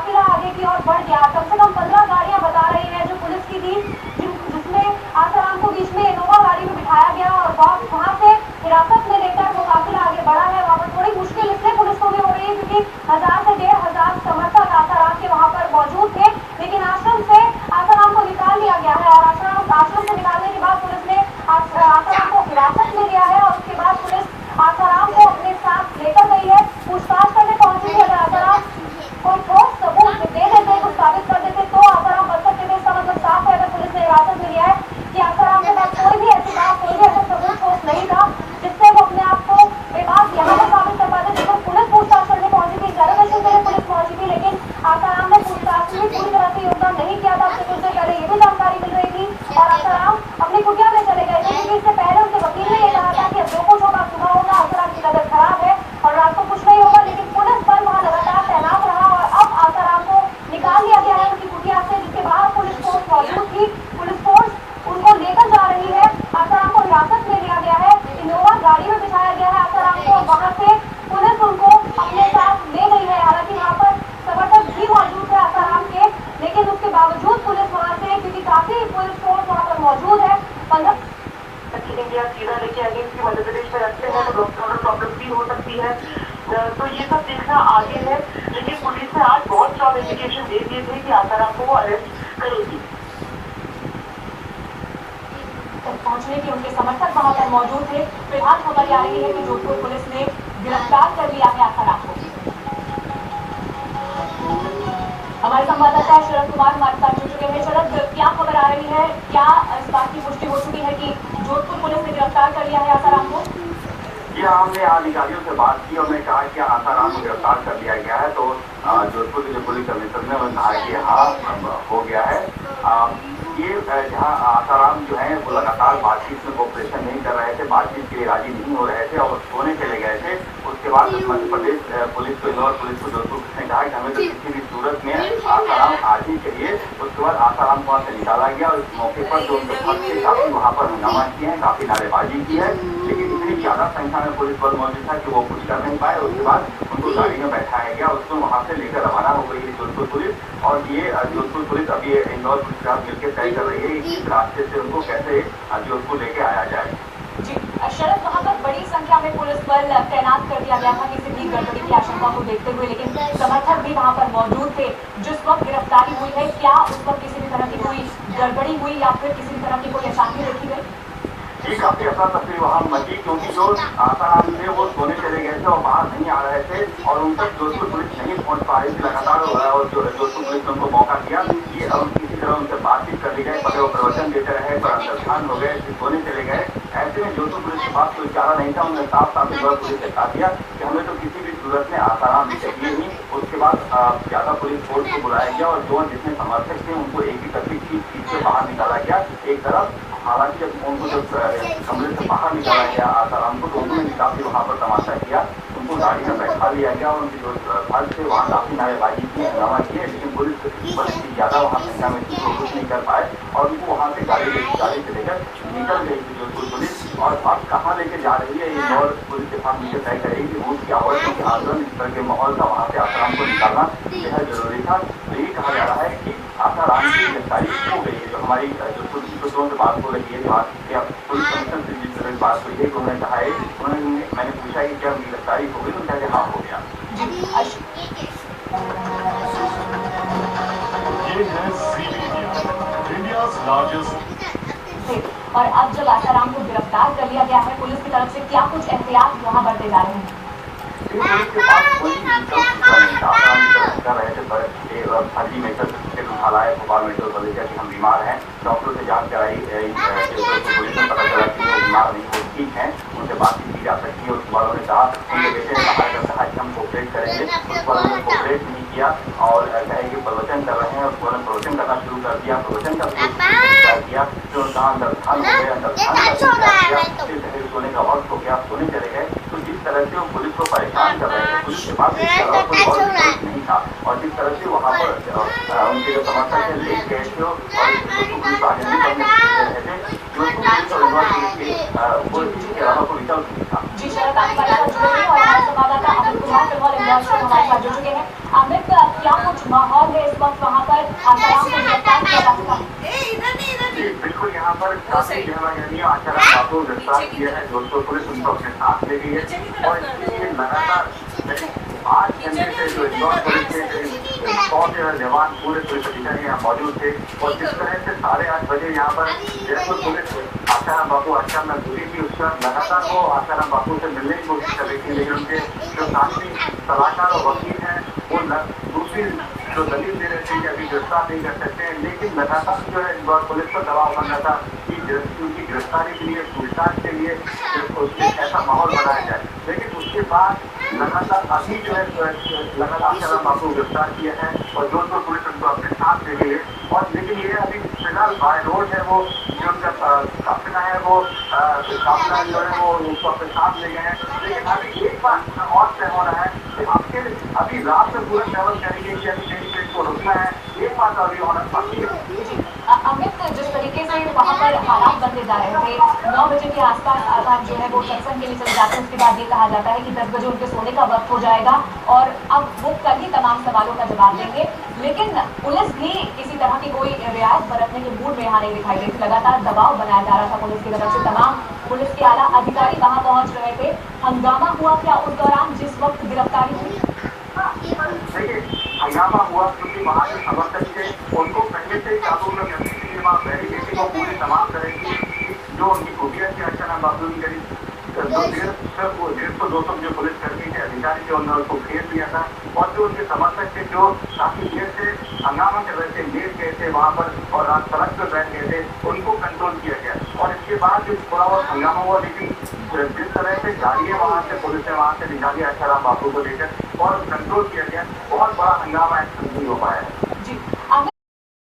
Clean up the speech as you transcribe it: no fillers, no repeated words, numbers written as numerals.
काफिला आगे की ओर बढ़ गया। कम से कम 15 गाड़ियां बता रही है जो पुलिस की थी, जिसमें आसाराम को बीच में इनोवा गाड़ी में बिठाया गया और वहां से हिरासत में लेकर वो काफिला आगे बढ़ा है। वहां पर थोड़ी मुश्किल इसलिए पुलिस को भी हो रही है क्योंकि 1000 से 1500 समर्थक आसाराम के वहां पर मौजूद थे, लेकिन आश्रम से आसाराम को निकाल लिया गया है और आश्रम से निकालने के बाद पुलिस ने आसाराम को हिरासत में लिया है और उसके बाद पुलिस आसाराम को अपने साथ लेकर गई है। पूछताछ करने पहुंची थी। अगर आसाराम कोई ठोस सबूत दे देते, कुछ साबित कर देते तो आसाराम बच सकते थे। इसका मतलब साफ है, अगर पुलिस ने हिरासत में लिया है कि आसाराम के पास कोई भी ऐसी बात, कोई भी ऐसा सबूत ठोस नहीं था जिससे वो अपने आप को बेबाक यहाँ पर साबित कर पाते। देखो, पुलिस पूछताछ करने पहुंची थी, इंटरोगेशन के लिए पुलिस पहुंची थी, लेकिन आसाराम ने पूछताछ में पूरी तरह से योगदान नहीं किया था। कुछ देर पहले ये भी जानकारी मिल रही थी और आसाराम अपनी कुटिया में चले गए थे क्योंकि इससे पहले उनके वकील ने ये कहा था कि अब जो कुछ होगा सुबह होगा, आसाराम की तबीयत खराब है और रात को कुछ नहीं होगा, लेकिन पुलिस बल वहां लगातार तैनात रहा और अब आसाराम को निकाल लिया गया है उनकी कुटिया से, जिसके बाहर पुलिस फोर्स मौजूद थी। पुलिस फोर्स उनको लेकर जा रही है। आसाराम को हिरासत में लिया गया है, इनोवा गाड़ी में बिठाया गया है आसाराम को, वहां से पुलिस उनको अपने साथ ले गई है। हालांकि वहां पर समर्थक भी मौजूद है आसाराम के, लेकिन उसके बावजूद पुलिस वहां से, क्योंकि काफी पुलिस फोर्स वहां पर मौजूद है, 15 इंडिया सीधा लेके आगे मध्य प्रदेश में रखते हैं तो प्रॉब्लम भी हो सकती है। तो ये सब देखना आगे है, लेकिन पुलिस ने आज बहुत स्ट्रॉन्ग इंडिकेशन दे दिए थे कि आसाराम को वो अरेस्ट करेगी। पहुंचने की उनके समर्थक वहां पर मौजूद थे। फिलहाल खबर आ रही है कि जोधपुर पुलिस ने गिरफ्तार कर लिया है आसाराम को। हमारे संवाददाता शरद कुमार हमारे साथ जुड़ चुके हैं। शरद, क्या खबर आ रही है, क्या इस बात की पुष्टि हो चुकी है कि जोधपुर पुलिस ने गिरफ्तार कर लिया है आसाराम को? जी हाँ, हमने अधिकारियों से बात की और उन्होंने कहा कि आसाराम को गिरफ्तार कर लिया गया है। तो जोधपुर के जो पुलिस कमिश्नर ने उन्होंने कहा कि हाँ हो गया है। ये जहाँ आसाराम जो है वो लगातार बातचीत में कोऑपरेशन नहीं कर रहे थे, बातचीत के लिए राजी नहीं हो रहे थे और सोने चले गए थे। उसके बाद मध्य प्रदेश पुलिस को, इंदौर पुलिस को जोधपुर ने कहा कि हमें तो किसी भी सूरत में आसाराम आज ही चाहिए। उसके बाद आसाराम को वहाँ से निकाला गया और इस मौके पर जो उनके भक्त थे काफी वहाँ पर हंगामा किए हैं, काफी नारेबाजी की है, लेकिन इतनी ज्यादा संख्या में पुलिस बल मौजूद था कि वो कुछ कर नहीं पाए। उसके बाद उनको गाड़ी में बैठाया गया, उसको वहाँ से लेकर रवाना हो गई जोधपुर पुलिस और ये जोधपुर पुलिस अभी इंदौर पुलिस के साथ मिलकर तय कर रही है कि इस रास्ते से उनको कैसे जोधपुर लेके आया जाए। जी शरद, वहाँ पर बड़ी संख्या में पुलिस बल तैनात कर दिया गया था किसी भी गड़बड़ी की आशंका को देखते हुए, लेकिन समर्थक भी वहाँ पर मौजूद थे। जिस वक्त गिरफ्तारी हुई है, क्या उस वक्त किसी भी तरह की कोई गड़बड़ी हुई या फिर किसी भी तरह की कोई अशांति देखी गई? जी, काफी अफरा तफरी वहाँ मची क्योंकि जो आसाराम थे वो सोने चले गए थे और बाहर नहीं आ रहे थे और उन तक जोधपुर पुलिस नहीं पहुँच पा रही थी लगातार और जोधपुर पुलिस ने उनको मौका दिया। ये अब किसी तरह उनसे बातचीत कर ली गई, पर वो प्रवचन देते रहे, पर अंतर्धान हो गए, सोने चले गए। ऐसे में जोधपुर पुलिस के पास कोई चारा नहीं था। उन्होंने साफ साफ इंदौर पुलिस से कहा दिया कि हमें तो किसी भी सूरत में आसाराम चाहिए ही। उसके बाद ज्यादा पुलिस फोर्स को बुलाया गया और जो जितने समर्थक थे उनको एक ही तरफ खींच के बाहर निकाला गया एक तरफ। हालांकि जब उनको जब कमरे से बाहर निकाला गया आसाराम को, तो उन्होंने काफी वहाँ पर तमाशा किया, उनको गाड़ी में बैठा लिया गया और उनकी जो फल थे वहाँ काफी नारेबाजी की, हंगामा किए, लेकिन पुलिस ज्यादा वहाँ संख्या में थी तो कुछ नहीं कर पाए और उनको वहाँ से गाड़ी से लेकर निकल गई थी जोधपुर पुलिस। और अब कहाँ लेके जा रही है इंदौर पुलिस के साथ मिलकर तय करेगी कि रूट क्या होगा, क्योंकि आंदोलन इस तरह के माहौल था, वहाँ से आसाराम को निकालना बेहद जरूरी था। तो ये कहा जा रहा है कि आसाराम की गिरफ्तारी हो गई है। जो हमारी जो पुलिस सूत्रों से बात हो रही है, पुलिस कमिश्नर से जिस तरह बात हुई है, उन्होंने कहा है, मैंने पूछा कि क्या उनकी गिरफ्तारी हो गई, उन्होंने कहा हाँ हो गया। ये है सीबी इंडियाज़ लार्जेस्ट। और अब जब आसाराम को गिरफ्तार कर लिया गया है पुलिस की तरफ से, क्या कुछ एहतियात वहाँ बरते जा रहे हैं? पुलिस के पास कोई कर रहे थे फर्जी मेडिकल सर्टिफिकेट उठा लाए भोपाल मेडिकल कॉलेज कि हम बीमार हैं, डॉक्टर से जांच कराई, पुलिस ने पता चला कि वो बीमार नहीं, वो ठीक है, उनसे बातचीत की जा सकती है। उसके बाद उन्होंने कहा, उनके बेटे ने कहा कि हम कोऑपरेट करेंगे। उसके बाद उन्होंने कोऑपरेट नहीं किया और कहे कि प्रवचन कर रहे हैं, उसको उन्होंने प्रवचन करना शुरू कर दिया, प्रवचन का किया, फिर उनका अंतर्धान हो गया, अंतर्धान फिर सोने का वक्त हो गया, सोने चले गए। तो जिस तरह से वो पुलिस को परेशान कर रहे थे, पुलिस के पास कोई और नहीं था और जिस तरह से वहाँ पर उनके जो समर्थक थे ले गए थे और पुलिस आगे नहीं बढ़ने रहे थे, जो पुलिस और इंदौर पुलिस के अलावा कोई विकल्प नहीं था। जी शरद, आप हमारे साथ जुड़े हैं और हमारे संवाददाता अमित कुमार फिलहाल इंदौर से हमारे साथ जुड़ चुके हैं। अमित, क्या कुछ माहौल आसाराम को गिरफ्तार किया जा चुका है। जी बिल्कुल, यहाँ पर काफी यानी आसाराम बापू गिरफ्तार किया है, जोधपुर पुलिस उनको अपने साथ ले गई है और इसलिए लगातार 8 घंटे से जो इंदौर पुलिस के 100 से ज्यादा जवान पूरे पुलिस अधिकारी यहाँ मौजूद थे और जिस तरह से 8:30 बजे यहाँ पर जयपुर पुलिस आसाराम बापू आश्रम में घुसी थी, उसका लगातार वो आसाराम बापू से मिलने की कोशिश कर रही थी, लेकिन उनके जो साथी सलाहकार और वकील हैं वो दूसरी जो दलील दे रहे थे कि अभी गिरफ्तार नहीं कर सकते हैं, लेकिन लगातार जो है इंदौर पुलिस पर दबाव बन रहा था कि उनकी गिरफ्तारी के लिए, पूछताछ के लिए उसके ऐसा माहौल बनाया जाए। लेकिन उसके बाद लगातार अभी जो है लगातार आसाराम बापू गिरफ्तार किया है और जोधपुर पुलिस उनको अपने साथ ले गई है। और लेकिन ये अभी फिलहाल बाय रोड है, वो जो उनका काफिला है वो काफिला जो है वो उसको अपने साथ ले गए हैं। लेकिन अभी एक बात और तय हो रहा है कि अभी रात में पूरा ट्रैवल करेंगे कि अभी ट्रेन को रुकना है, एक बात अभी होना बाकी है। अमित, जिस तरीके से वहाँ पर हालात बनते जा रहे थे, 9 बजे के आसपास आसाम जो है वो सत्संग के लिए चले जाते हैं, उसके बाद ये कहा जाता है कि 10 बजे उनके सोने का वक्त हो जाएगा और अब वो कल ही तमाम सवालों का जवाब देंगे। लेकिन पुलिस भी किसी तरह की कोई रियायत बरतने के मूड में यहाँ नहीं दिखाई देती, लगातार दबाव बनाया जा रहा था पुलिस की तरफ से। तमाम पुलिस के आला अधिकारी वहाँ पहुँच रहे थे। हंगामा हुआ क्या उस दौरान जिस वक्त गिरफ्तारी हुई? देखिए, हंगामा हुआ क्योंकि वहाँ जो समर्थक थे उनको पहले से काबू में करने के लिए वहाँ बैरिकेडिंग को पूरी तमाम तरह की जो उनकी खुबियाँ थी आसाराम बापू की करीब 150-200 जो पुलिस कर्मी थे, अधिकारी थे, उन्होंने उसको घेर दिया था और जो उनके समर्थक थे जो काफी देर से हंगामा कर रहे थे, लेट गए थे वहाँ पर और रात सड़क पर बैठ गए थे, उनको कंट्रोल किया गया। और इसके बाद जो थोड़ा बहुत हंगामा हुआ, लेकिन जिस तरह से गाड़ियाँ वहाँ से पुलिस ने वहाँ से निकाली आसाराम बापू को लेकर और कंट्रोल किया गया, बहुत बड़ा हंगामा नहीं हो पाया है।